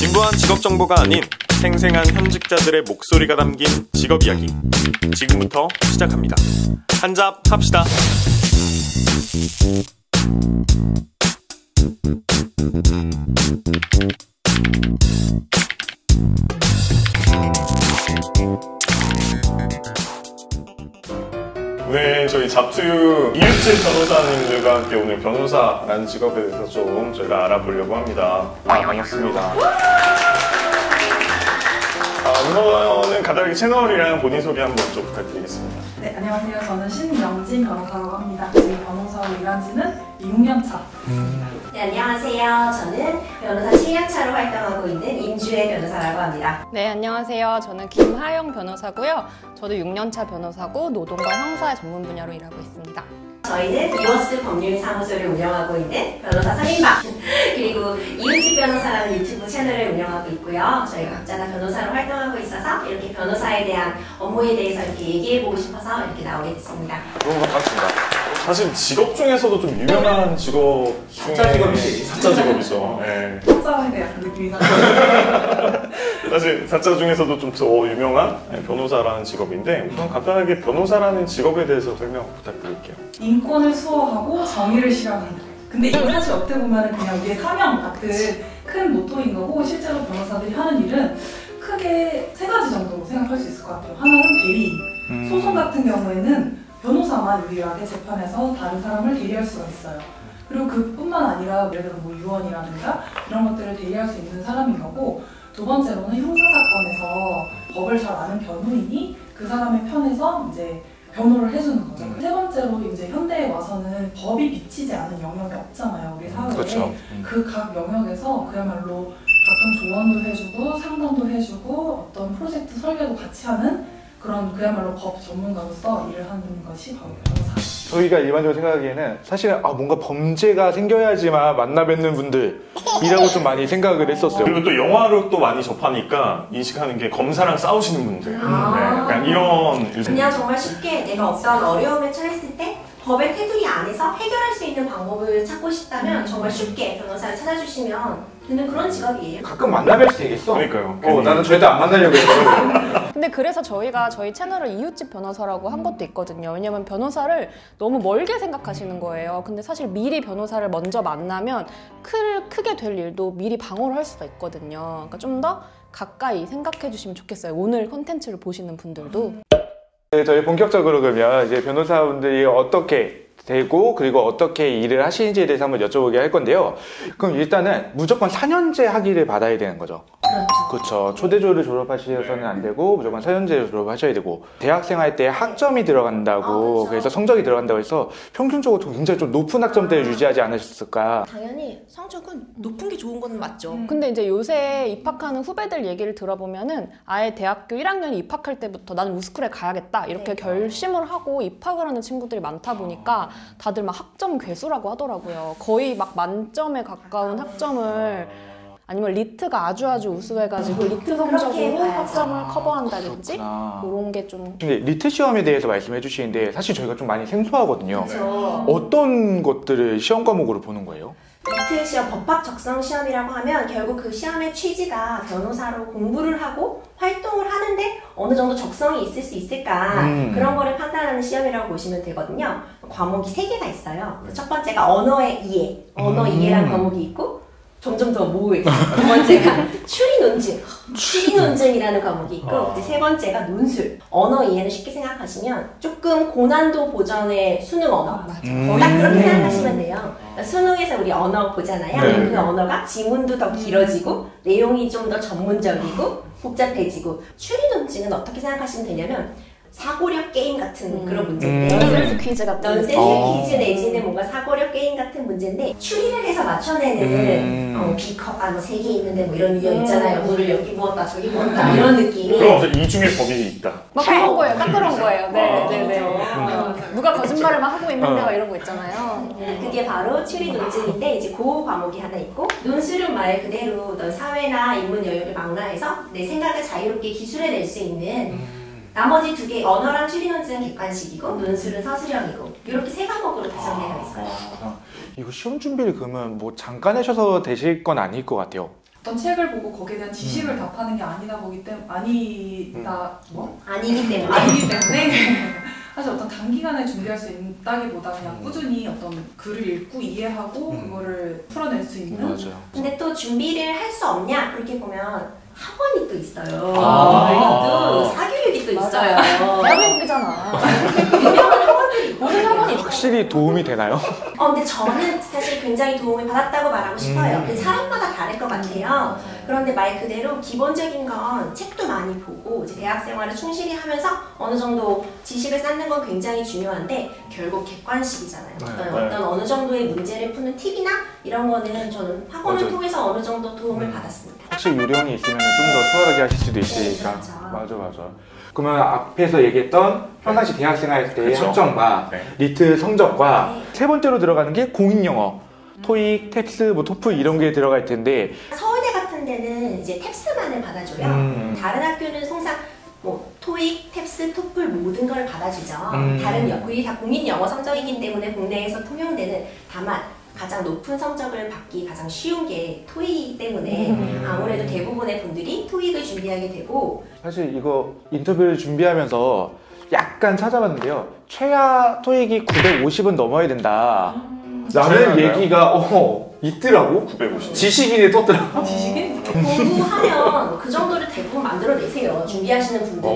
진부한 직업 정보가 아닌 생생한 현직자들의 목소리가 담긴 직업 이야기. 지금부터 시작합니다. 한잡 합시다. 네, 저희 잡투유 이웃집 변호사님들과 함께 오늘 변호사라는 직업에 대해서 좀 저희가 알아보려고 합니다. 반갑습니다. 우선은 간단하게 채널이랑 본인 소개 한번 좀 부탁드리겠습니다. 네, 안녕하세요. 저는 신명진 변호사라고 합니다. 지금 변호사로 일한 지는 6년 차. 네, 안녕하세요. 저는 변호사 7년차로 활동하고 있는 임주혜 변호사라고 합니다. 네, 안녕하세요. 저는 김하영 변호사고요. 저도 6년차 변호사고 노동과 형사 전문 분야로 일하고 있습니다. 저희는 이워스 법률사무소를 운영하고 있는 변호사 3인방 그리고 이웃집 변호사라는 유튜브 채널을 운영하고 있고요. 저희가 각자 다 변호사로 활동하고 있어서 이렇게 변호사에 대한 업무에 대해서 이렇게 얘기해보고 싶어서 이렇게 나오게 됐습니다. 너무 반갑습니다. 사실 직업 중에서도 좀 유명한 직업 중에 사자 직업이죠. 네. 사자에 약간 느낌이 나요. 사실 사자 중에서도 좀 더 유명한 변호사라는 직업인데 우선 간단하게 변호사라는 직업에 대해서 설명 부탁드릴게요. 인권을 수호하고 정의를 실현한다. 근데 이거 사실 어떻게 보면 그냥 우리의 사명 같은 큰 모토인 거고 실제로 변호사들이 하는 일은 크게 3가지 정도로 생각할 수 있을 것 같아요. 하나는 대리인. 소송 같은 경우에는 변호사만 유일하게 재판에서 다른 사람을 대리할 수가 있어요. 그리고 그뿐만 아니라 예를 들어 뭐 유언이라든가 이런 것들을 대리할 수 있는 사람인 거고, 두 번째로는 형사사건에서 법을 잘 아는 변호인이 그 사람의 편에서 이제 변호를 해주는 거죠. 세 번째로 이제 현대에 와서는 법이 비치지 않은 영역이 없잖아요, 우리 사회에. 그렇죠. 그 각 영역에서 그야말로 각종 조언도 해주고 상담도 해주고 어떤 프로젝트 설계도 같이 하는 그런 그야말로 법 전문가로서 일을 하는 것이 바로 변호사. 저희가 일반적으로 생각하기에는 사실은 뭔가 범죄가 생겨야지만 만나 뵙는 분들이라고 좀 많이 생각을 했었어요. 그리고 또 영화로 또 많이 접하니까 인식하는 게 검사랑 싸우시는 분들. 네, 약간 이런 그냥 정말 쉽게 내가 어떤 어려움에 처했을 때 법의 테두리 안에서 해결할 수 있는 방법을 찾고 싶다면 정말 쉽게 변호사를 찾아주시면 되는 그런 직업이에요. 가끔 만나 뵐 수 되겠어? 그러니까요. 나는 절대 안 만나려고 했어. 근데 그래서 저희가 저희 채널을 이웃집 변호사라고 한 것도 있거든요. 왜냐면 변호사를 너무 멀게 생각하시는 거예요. 근데 사실 미리 변호사를 먼저 만나면 크게 될 일도 미리 방어를 할 수가 있거든요. 그러니까 좀 더 가까이 생각해 주시면 좋겠어요. 오늘 콘텐츠를 보시는 분들도. 네, 저희 본격적으로 그러면 이제 변호사분들이 어떻게 되고 그리고 어떻게 일을 하시는지에 대해서 한번 여쭤보게 할 건데요. 그럼 일단은 무조건 4년제 학위를 받아야 되는 거죠? 그렇죠. 초대조를 졸업하셔서는 안 되고 무조건 4년제를 졸업하셔야 되고, 대학생 할 때 학점이 들어간다고 그래서 성적이 들어간다고 해서 평균적으로 굉장히 좀 높은 학점대를 유지하지 않으셨을까? 당연히 성적은 높은 게 좋은 건 맞죠. 근데 이제 요새 입학하는 후배들 얘기를 들어보면은 아예 대학교 1학년 입학할 때부터 나는 우스쿨에 가야겠다 이렇게 결심을 하고 입학을 하는 친구들이 많다 보니까 다들 막 학점 괴수라고 하더라고요. 거의 막 만점에 가까운 학점을, 아니면 리트가 아주 우수해가지고 리트 성적으로 학점을 커버한다든지 그런 게 좀. 근데 리트 시험에 대해서 말씀해 주시는데 사실 저희가 좀 많이 생소하거든요. 그렇죠. 어떤 것들을 시험 과목으로 보는 거예요? 리트 시험, 법학 적성 시험이라고 하면 결국 그 시험의 취지가 변호사로 공부를 하고 활동을 하는데 어느 정도 적성이 있을 수 있을까 그런 거를 판단하는 시험이라고 보시면 되거든요. 과목이 3개가 있어요. 첫 번째가 언어의 이해, 언어 이해라는 과목이 있고, 점점 더 모호해져. 두 번째가 추리 논증, 추리 논증이라는 과목이 있고, 이제 세 번째가 논술. 언어 이해는 쉽게 생각하시면 조금 고난도 보전의 수능 언어. 딱 그렇게 생각하시면 돼요. 그러니까 수능에서 우리 언어 보잖아요. 네. 그 언어가 지문도 더 길어지고 내용이 좀 더 전문적이고 복잡해지고, 추리 논증은 어떻게 생각하시면 되냐면 사고력 게임 같은 그런 문제인데, 넌센스 퀴즈 같은 넌센스 퀴즈 내지는 뭔가 사고력 게임 같은 문제인데 추리를 해서 맞춰내는 비커가 뭐 3개 있는데 뭐 이런 유형 있잖아요. 물을 여기 부었다 저기 부었다 이런 느낌이. 그럼 이 중에 법이 있다. 막 그런 거예요. 딱 그런 거예요. 네. 그렇죠. 누가 거짓말을 막 하고 있는데 막 이런 거 있잖아요. 그게 바로 추리 논증인데, 이제 그 과목이 하나 있고, 논술은 말 그대로 넌 사회나 인문 영역을 망라해서 내 생각을 자유롭게 기술해낼 수 있는 나머지 2개, 언어랑 추리 논증은 객관식이고 논술은 서술형이고, 이렇게 3과목으로 구성되어 있어요. 이거 시험 준비를 그러면 뭐 잠깐 하셔서 되실 건 아닐 것 같아요. 어떤 책을 보고 거기에 대한 지식을 답하는 게 아니기 때문에 사실 어떤 단기간에 준비할 수 있다기보다 그냥 꾸준히 어떤 글을 읽고 이해하고 그거를 풀어낼 수 있는. 맞아요. 근데 또 준비를 할 수 없냐 그렇게 보면 학원이 또 있어요. 아. 또 사교육이 또 있어요. 대한민국이잖아. 유명한 학원들이 모든 학원이 확실히 도움이 되나요? 근데 저는 사실 굉장히 도움을 받았다고 말하고 싶어요. 그 사람마다 다를 것 같아요. 그런데 말 그대로 기본적인 건 책도 많이 보고 이제 대학 생활을 충실히 하면서 어느 정도 지식을 쌓는 건 굉장히 중요한데 결국 객관식이잖아요. 어떤 어느 정도의 문제를 푸는 팁이나 이런 거는 저는 학원을 맞아요. 통해서 어느 정도 도움을 받았습니다. 확실히 요령이 있으면 좀 더 수월하게 하실 수도 있으니까. 네, 맞아. 그러면 앞에서 얘기했던 평상시 대학생활 때의 그쵸. 학점과 네. 리트 성적과 네. 세 번째로 들어가는 게 공인영어. 토익, 텍스, 뭐 토플 이런 게 들어갈 텐데 서울대 같은 데는 이제 탭스만을 받아줘요. 다른 학교는 통상 뭐 토익, 탭스, 토플 모든 걸 받아주죠. 거의 다 공인 영어 성적이기 때문에 국내에서 통용되는 다만 가장 높은 성적을 받기 가장 쉬운 게 토익이기 때문에 아무래도 대부분의 분들이 토익을 준비하게 되고 사실 이거 인터뷰를 준비하면서 약간 찾아봤는데요. 최하 토익이 950은 넘어야 된다. 라는 최하인가요? 얘기가 있더라고. 950. 지식인에 떴더라고. 지식인? 공부하면 그 정도를 대부분 만들어내세요. 준비하시는 분들은.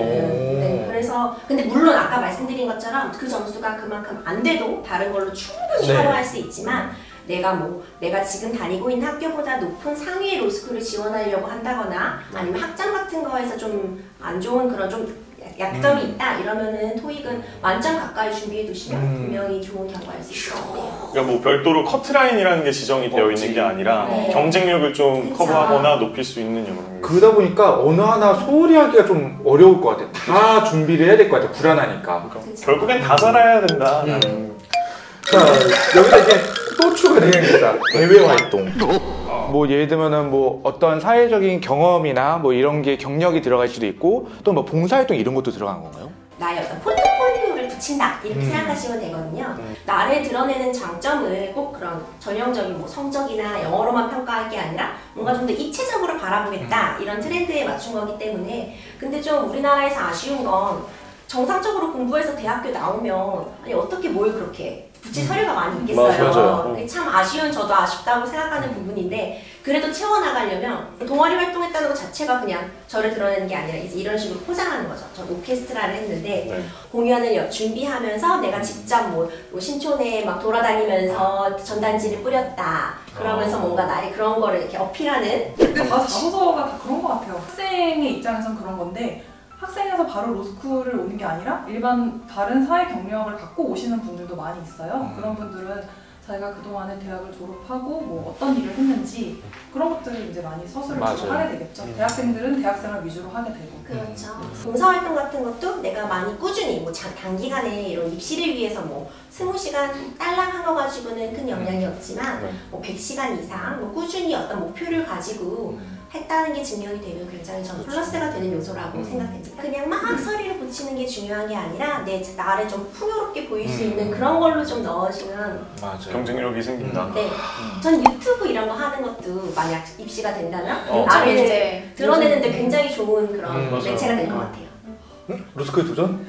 네, 그래서 근데 물론 아까 말씀드린 것처럼 그 점수가 그만큼 안 돼도 다른 걸로 충분히 네. 커버할 수 있지만 내가 지금 다니고 있는 학교보다 높은 상위의 로스쿨을 지원하려고 한다거나 아니면 학점 같은 거에서 좀 안 좋은 그런 좀 약점이 있다 이러면은 토익은 만점 가까이 준비해 두시면 분명히 좋은 결과일 수 있을 것 같아요. 그러니까 뭐 별도로 커트라인이라는 게 지정이 되어 있는 게 아니라 네. 경쟁력을 좀 그쵸. 커버하거나 높일 수 있는 영역이. 그러다 보니까 어느 하나 소홀히 하기가 좀 어려울 것 같아요. 다 준비를 해야 될 것 같아요. 불안하니까. 그쵸. 결국엔 다 살아야 된다. 자, 여기다 이제 또 추가되는 겁니다. 대외 활동. 뭐 예를 들면은 뭐 어떤 사회적인 경험이나 뭐 이런 게 경력이 들어갈 수도 있고 또 뭐 봉사활동 이런 것도 들어가는 건가요? 나의 어떤 포트폴리오를 붙인다 이렇게 생각하시면 되거든요. 나를 드러내는 장점을 꼭 그런 전형적인 뭐 성적이나 영어로만 평가할 게 아니라 뭔가 좀 더 입체적으로 바라보겠다 이런 트렌드에 맞춘 거기 때문에 근데 좀 우리나라에서 아쉬운 건 정상적으로 공부해서 대학교 나오면 아니 어떻게 뭘 그렇게 붙일 서류가 많이 있겠어요. 맞아요. 그게 참 아쉬운 저도 아쉽다고 생각하는 부분인데 그래도 채워나가려면 동아리 활동했다는 것 자체가 그냥 저를 드러내는 게 아니라 이제 이런 식으로 포장하는 거죠. 전 오케스트라를 했는데 네. 공연을 준비하면서 내가 직접 뭐 신촌에 막 돌아다니면서 전단지를 뿌렸다. 그러면서 뭔가 나의 그런 거를 이렇게 어필하는. 근데 다 자소서가 다 그런 것 같아요. 학생의 입장에선 그런 건데 학생에서 바로 로스쿨을 오는 게 아니라 일반 다른 사회 경력을 갖고 오시는 분들도 많이 있어요. 그런 분들은 자기가 그동안에 대학을 졸업하고 뭐 어떤 일을 했는지 그런 것들을 이제 많이 서술을 주로 하게 되겠죠. 대학생들은 대학생활 위주로 하게 되고. 그렇죠. 봉사활동 같은 것도 내가 많이 꾸준히 뭐 단기간에 이런 입시를 위해서 뭐 20시간 딸랑 한 거 가지고는 큰 영향이 없지만 뭐 100시간 이상 뭐 꾸준히 어떤 목표를 가지고 했다는 게 증명이 되면 굉장히 저는 플러스가 되는 요소라고 생각됩니다. 그냥 막 서류를 붙이는 게 중요한 게 아니라 나를 좀 풍요롭게 보일 수 있는 그런 걸로 좀 넣으시면 맞아요. 경쟁력이 생긴다. 네. 저는 유튜브 이런 거 하는 것도 만약 입시가 된다면 나를 나를 이제 드러내는데 굉장히 좋은 그런 맞아요. 매체가 될 것 같아요. 로스쿨 도전?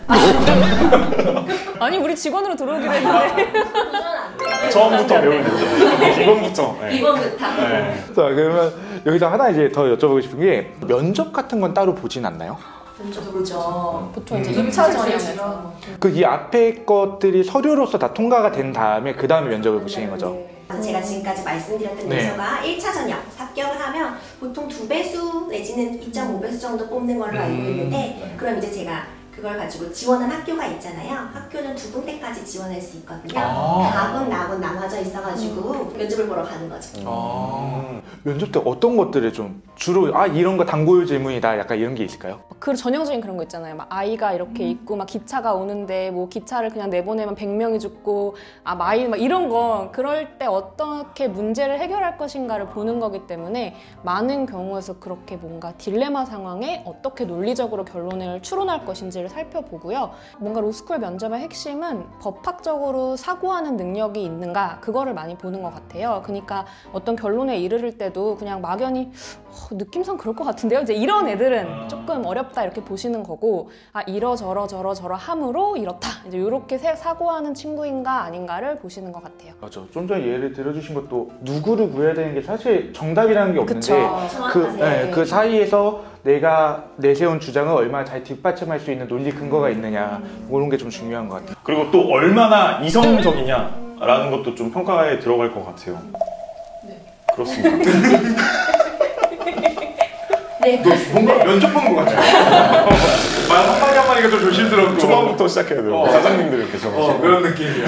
아니 우리 직원으로 들어오기로 했는데 도전 안 돼요. 처음부터 배우면 되죠. 기본부터. 네. 이번부터. 네. 자, 그러면 여기서 하나 이제 더 여쭤보고 싶은 게 면접 같은 건 따로 보진 않나요? 저도 그죠. 보통 이제 요즘 2차 제일 전형에서 중요한 것 같아요. 그 이 앞에 것들이 서류로서 다 통과가 된 다음에 그 다음에 면접을 보시는 거죠? 그래서 제가 지금까지 말씀드렸던 네. 요소가 1차 전형 합격을 하면 보통 2배수 내지는 2.5배수 정도 뽑는 걸로 알고 있는데 그럼 이제 제가 그걸 가지고 지원한 학교가 있잖아요. 학교는 2군데까지 지원할 수 있거든요. 가군, 나군 나눠져 있어가지고 면접을 보러 가는 거죠. 면접 때 어떤 것들을 좀 주로 이런 거 단골 질문이다 약간 이런 게 있을까요? 그 전형적인 그런 거 있잖아요. 막 아이가 이렇게 있고 막 기차가 오는데 뭐 기차를 그냥 내보내면 100명이 죽고 마이 막 이런 거 그럴 때 어떻게 문제를 해결할 것인가를 보는 거기 때문에 많은 경우에서 그렇게 뭔가 딜레마 상황에 어떻게 논리적으로 결론을 추론할 것인지를 있는지를 살펴보고요. 뭔가 로스쿨 면접의 핵심은 법학적으로 사고하는 능력이 있는가 그거를 많이 보는 것 같아요. 그러니까 어떤 결론에 이르를 때도 그냥 막연히 느낌상 그럴 것 같은데요? 이제 이런 애들은 조금 어렵다 이렇게 보시는 거고 이러저러 함으로 이렇다 이제 이렇게 사고하는 친구인가 아닌가를 보시는 것 같아요. 맞아. 좀 전에 예를 들어주신 것도 누구를 구해야 되는 게 사실 정답이라는 게 없는데 정확하세요. 그 사이에서 내가 내세운 주장을 얼마나 잘 뒷받침할 수 있는 논리 근거가 있느냐 그런 게 좀 중요한 것 같아요. 그리고 또 얼마나 이성적이냐라는 것도 좀 평가에 들어갈 것 같아요. 네. 그렇습니다. 네. 뭔가 면접 보는 것 같아요. 말 한마디 한마디가 좀 조심스럽고. 초반부터 시작해야 돼요. 사장님들이 계셔가지고. 그런 느낌이야.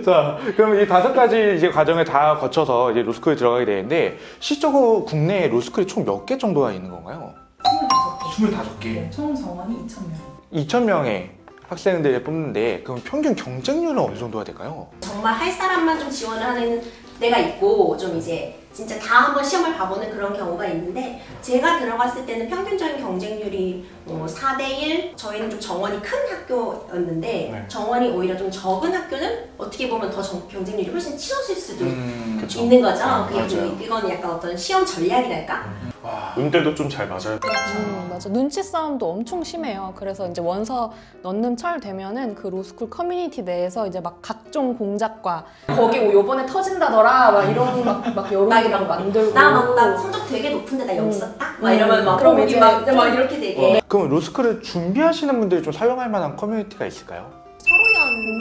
자, 그럼 이 5가지 이제 과정을 다 거쳐서 이제 로스쿨에 들어가게 되는데 실적으로 국내에 로스쿨이 총 몇 개 정도가 있는 건가요? 25개. 네, 총 정원이 2,000명. 2,000명의 학생들을 뽑는데 그럼 평균 경쟁률은 어느 정도가 될까요? 정말 할 사람만 좀 지원을 하는 데가 있고 좀 이제 진짜 다 한번 시험을 봐보는 그런 경우가 있는데 제가 들어갔을 때는 평균적인 경쟁률이 4대1 저희는 좀 정원이 큰 학교였는데 네. 정원이 오히려 좀 적은 학교는 어떻게 보면 더 경쟁률이 훨씬 치솟을 수도 그쵸. 있는 거죠. 맞아요. 그건 약간 어떤 시험 전략이랄까? 운대도 좀 잘 맞아요. 맞아. 눈치 싸움도 엄청 심해요. 그래서 이제 원서 넣는 철 되면은 그 로스쿨 커뮤니티 내에서 이제 막 각종 공작과 거기 요번에 터진다더라 막 이런 막 여론 막 만들고 나 성적 되게 높은데 나 여기 썼다? 막 이러면 막 그럼 그럼 이제 막 이렇게 되게 그럼 로스쿨을 준비하시는 분들이 좀 사용할 만한 커뮤니티가 있을까요?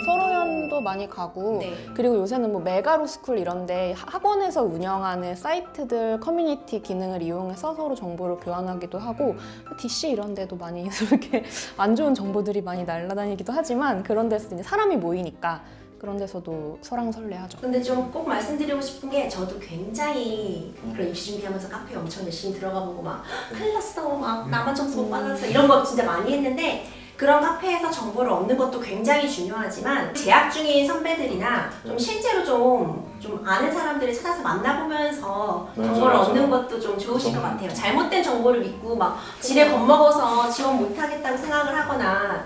서로연도 많이 가고 네. 그리고 요새는 뭐 메가로스쿨 이런데 학원에서 운영하는 사이트들 커뮤니티 기능을 이용해서 서로 정보를 교환하기도 하고 DC 이런 데도 많이 이렇게 안 좋은 정보들이 많이 날아다니기도 하지만 그런 데서 이제 사람이 모이니까 그런 데서도 설왕설래하죠. 근데 좀 꼭 말씀드리고 싶은 게 저도 굉장히 그런 입시 준비하면서 카페에 엄청 열심히 들어가보고 막 큰일 났어 막 나만 점수 못 받았어 이런 거 진짜 많이 했는데 그런 카페에서 정보를 얻는 것도 굉장히 중요하지만 재학 중인 선배들이나 좀 실제로 좀 아는 사람들을 찾아서 만나보면서 정보를 얻는 것도 좀 좋으실 것 같아요. 잘못된 정보를 믿고 막 지레 겁먹어서 지원 못하겠다고 생각을 하거나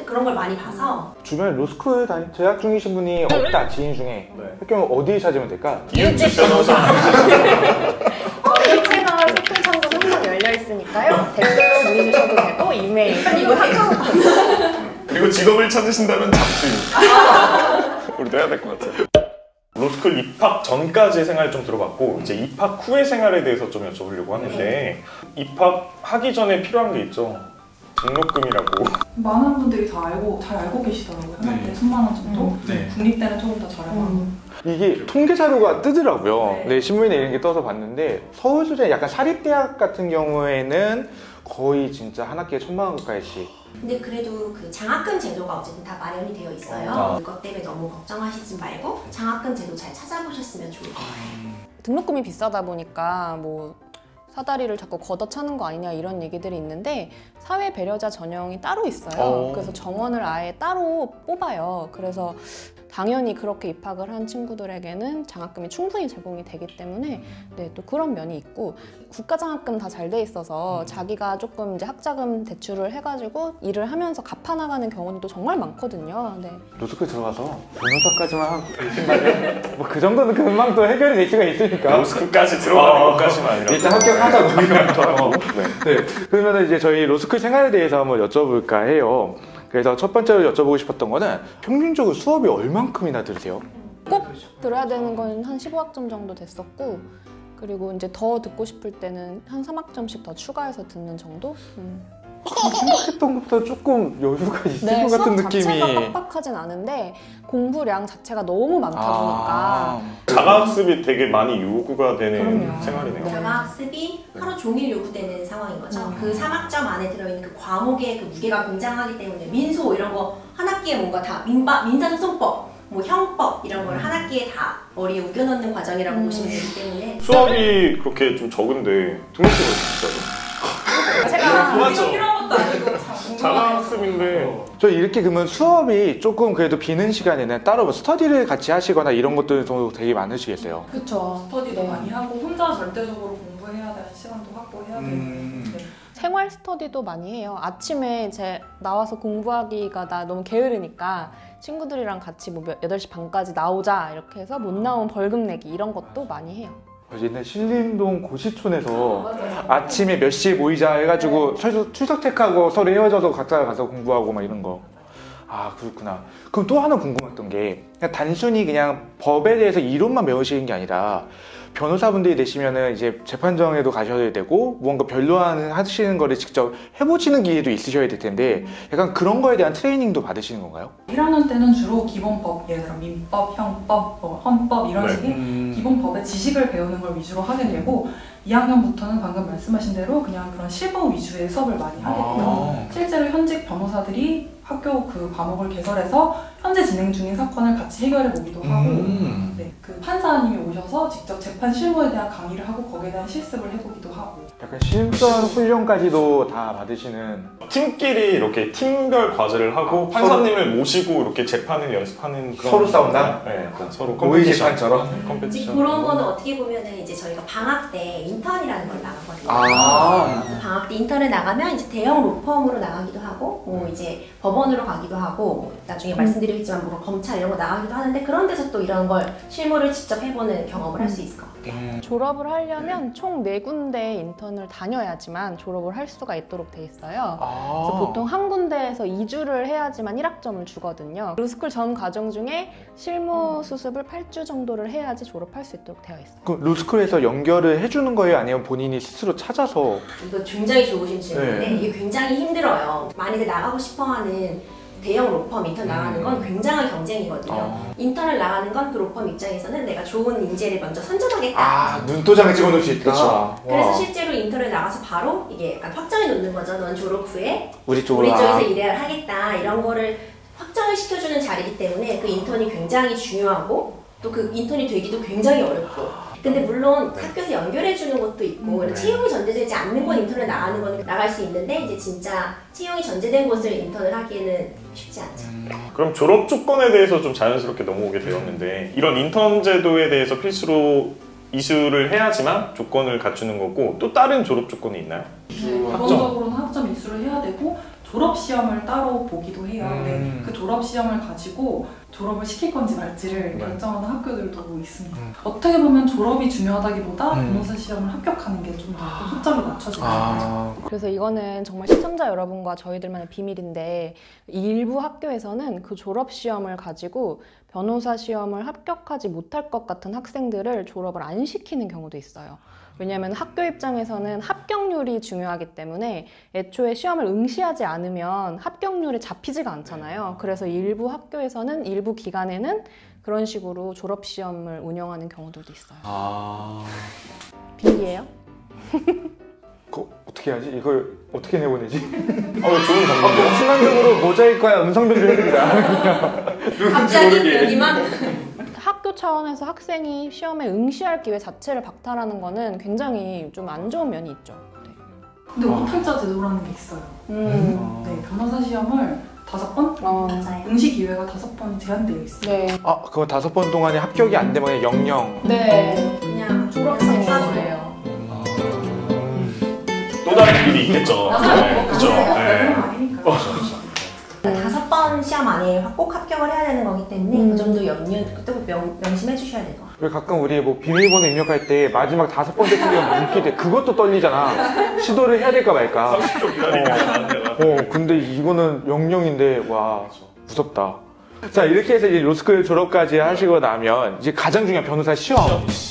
그런 걸 많이 봐서 주변에 로스쿨 재학 중이신 분이 없다 지인 중에 할 경우 어디 찾으면 될까? 이웃집 변호사. 저희 채널 소통 창구 항상 열려 있으니까요. 댓글로 문의 주셔도 되고 이메일 그리고 그리고 직업을 찾으신다면 잡수인. 우리도 해야 될 것 같아요. 로스쿨 입학 전까지 생활 좀 들어봤고 이제 입학 후의 생활에 대해서 좀 여쭤보려고 하는데 입학하기 전에 필요한 게 있죠. 등록금이라고. 많은 분들이 잘 알고 계시더라고요. 한 달 1,000만 원 정도? 국립대는 조금 더 저렴하고. 이게 통계 자료가 뜨더라고요. 네. 신문이나 이런 게 떠서 봤는데 서울수제 약간 사립대학 같은 경우에는 거의 진짜 한 학기에 1,000만 원 가까이씩. 근데 그래도 그 장학금 제도가 어쨌든 다 마련이 되어 있어요. 그것 때문에 너무 걱정하시지 말고 장학금 제도 잘 찾아보셨으면 좋을 것 같아요. 등록금이 비싸다 보니까 뭐 사다리를 자꾸 걷어차는 거 아니냐 이런 얘기들이 있는데 사회 배려자 전형이 따로 있어요. 그래서 정원을 아예 따로 뽑아요. 그래서 당연히 그렇게 입학을 한 친구들에게는 장학금이 충분히 제공이 되기 때문에 네, 또 그런 면이 있고 국가 장학금 다 잘 돼 있어서 자기가 조금 이제 학자금 대출을 해가지고 일을 하면서 갚아나가는 경우도 정말 많거든요. 네. 로스쿨 들어가서 변호사까지만 하고 계신다면 뭐 그 정도는 금방 또 해결이 될 수가 있으니까. 로스쿨까지 들어가는 것까지는 아니라 일단 합격하자고. 네. 그러면 이제 저희 로스쿨 생활에 대해서 한번 여쭤볼까 해요. 그래서 첫 번째로 여쭤보고 싶었던 거는 평균적으로 수업이 얼만큼이나 들으세요? 꼭 들어야 되는 건 한 15학점 정도 됐었고 그리고 이제 더 듣고 싶을 때는 한 3학점씩 더 추가해서 듣는 정도? 생각했던 것보다 조금 여유가 있을 것 수업 같은 느낌이. 자체가 빡빡하진 않은데 공부량 자체가 너무 많다 보니까 자가학습이 되게 많이 요구가 되는 그럼요. 생활이네요. 네. 자가학습이 하루 종일 요구되는 상황인 거죠. 그 3학점 안에 들어있는 그 과목의 그 무게가 굉장하기 때문에 민소 이런 거 한 학기에 뭔가 다 민사소송법, 뭐 형법 이런 걸 한 학기에 다 머리에 우겨넣는 과정이라고 보시면 되기 때문에 수업이 그렇게 좀 적은데 등록금을 비싸죠? 제가 맞죠? 필요한 것도 아니고 자가학습인데 저 이렇게 그러면 수업이 조금 그래도 비는 시간에는 따로 뭐 스터디를 같이 하시거나 이런 것들도 되게 많으시겠어요? 그쵸. 스터디도 많이 하고 혼자 절대적으로 공부해야 되는 시간도 확보해야 되고 네. 생활 스터디도 많이 해요. 아침에 나와서 공부하기가 나 너무 게으르니까 친구들이랑 같이 뭐 8시 반까지 나오자 이렇게 해서 못 나오면 벌금 내기 이런 것도 많이 해요. 옛날 신림동 고시촌에서 아침에 몇 시에 모이자 해가지고 출석 체크하고 서로 헤어져서 각자 가서 공부하고 막 이런 거. 아, 그렇구나. 그럼 또 하나 궁금했던 게 그냥 단순히 그냥 법에 대해서 이론만 배우시는 게 아니라 변호사분들이 되시면은 이제 재판정에도 가셔야 되고 뭔가 변론 하시는 거를 직접 해보시는 기회도 있으셔야 될 텐데 약간 그런 거에 대한 트레이닝도 받으시는 건가요? 1학년 때는 주로 기본법, 예를 들어 민법, 형법, 뭐 헌법 이런 식의 기본법의 지식을 배우는 걸 위주로 하게 되고 2학년부터는 방금 말씀하신 대로 그냥 그런 실무 위주의 수업을 많이 하게 돼요. 실제로 현직 변호사들이 학교 그 과목을 개설해서 현재 진행 중인 사건을 같이 해결해 보기도 하고 네, 그 판사님이 오셔서 직접 재판 실무에 대한 강의를 하고 거기에 대한 실습을 해보기도 하고 약간 실전 훈련까지도 다 받으시는 팀끼리 이렇게 팀별 과제를 하고 판사님을 모시고 이렇게 재판을 연습하는 그런 서로 싸운다? 네, 서로 모의 재판처럼? 이제 컴페티션 그런 거는 어떻게 보면은 이제 저희가 방학 때 인턴이라는 걸 나가거든요. 그래서 방학 때 인턴에 나가면 이제 대형 로펌으로 나가기도 하고, 뭐 이제 법원으로 가기도 하고, 나중에 말씀드리겠지만 뭐 검찰 이런 거 나가기도 하는데 그런 데서 또 이런 걸 실무를 직접 해보는 경험을 할 수 있을 것 같아요. 졸업을 하려면 총 4군데 인턴을 다녀야지만 졸업을 할 수가 있도록 돼 있어요. 그래서 보통 한 군데에서 2주를 해야지만 1학점을 주거든요. 로스쿨 전 과정 중에 실무 수습을 8주 정도를 해야지 졸업할 수 있도록 되어 있어요. 그럼 로스쿨에서 연결을 해주는 거예요? 아니면 본인이 스스로 찾아서? 이거 굉장히 좋으신 질문인데 네. 이게 굉장히 힘들어요. 만약에 나가고 싶어하는 대형 로펌 인턴 나가는 건 굉장한 경쟁이거든요. 인턴을 나가는 건 그 로펌 입장에서는 내가 좋은 인재를 먼저 선점하겠다. 눈도장을 찍어놓을 수 있다. 그렇죠. 그래서 실제로 인턴을 나가서 바로 이게 약간 확정해 놓는 거죠. 넌 졸업 후에 우리 쪽으로 쪽에서 일을 하겠다 이런 거를 확정을 시켜주는 자리이기 때문에 그 인턴이 굉장히 중요하고 또 그 인턴이 되기도 굉장히 어렵고 근데 물론 학교에서 연결해주는 것도 있고 채용이 전제되지 않는 곳 인턴을 나가는 건 나갈 수 있는데 이제 진짜 채용이 전제된 곳을 인턴을 하기에는 쉽지 않죠. 그럼 졸업 조건에 대해서 좀 자연스럽게 넘어오게 되었는데 이런 인턴 제도에 대해서 필수로 이수를 해야지만 조건을 갖추는 거고 또 다른 졸업 조건이 있나요? 기본적으로는 학점 이수를 해야 되고 졸업 시험을 따로 보기도 해요. 네, 그 졸업 시험을 가지고 졸업을 시킬 건지 말지를 결정하는 학교들도 있습니다. 어떻게 보면 졸업이 중요하다기보다 변호사 시험을 합격하는 게 좀 더 초점을 맞춰주는 거죠. 그래서 이거는 정말 시청자 여러분과 저희들만의 비밀인데 일부 학교에서는 그 졸업 시험을 가지고 변호사 시험을 합격하지 못할 것 같은 학생들을 졸업을 안 시키는 경우도 있어요. 왜냐하면 학교 입장에서는 합격률이 중요하기 때문에 애초에 시험을 응시하지 않으면 합격률이 잡히지가 않잖아요. 그래서 일부 학교에서는 일부 기간에는 그런 식으로 졸업 시험을 운영하는 경우들도 있어요. 비밀이에요? 그거 어떻게 하지? 이걸 어떻게 내보내지? 좋은 정보인데요? 순간적으로 모자이크와 음성 변조를 해줍니다. 갑자기 여기만 학교 차원에서 학생이 시험에 응시할 기회 자체를 박탈하는 거는 굉장히 좀 안 좋은 면이 있죠. 네. 근데 오탈자 제도라는 게 있어요. 네, 변호사 시험을 5번? 맞아요. 응시 기회가 5번이 제한되어 있어요. 네. 그거 5번 동안에 합격이 안 되면 그냥 0. 네. 그냥 졸업생 사주예요. 거예요. 또 다른 길이 있겠죠. 네, 그죠. 네. 그런 거 아니니까. 5번 시험 안에 꼭 합격을 해야 되는 거기 때문에 그 점도 또 명심해 주셔야 돼요. 왜 가끔 우리 뭐 비밀번호 입력할 때 마지막 5번째 틀리면 웃기대. 그것도 떨리잖아. 시도를 해야 될까 말까. 30초 기다리니까. 근데 이거는 00인데 와 무섭다. 자, 이렇게 해서 이제 로스쿨 졸업까지 하시고 나면 이제 가장 중요한 변호사 시험.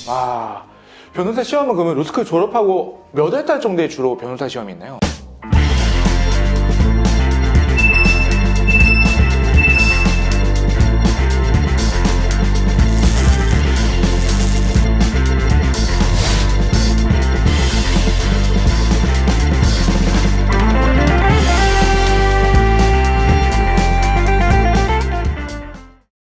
와, 변호사 시험은 그러면 로스쿨 졸업하고 몇 달 정도에 주로 변호사 시험이 있나요?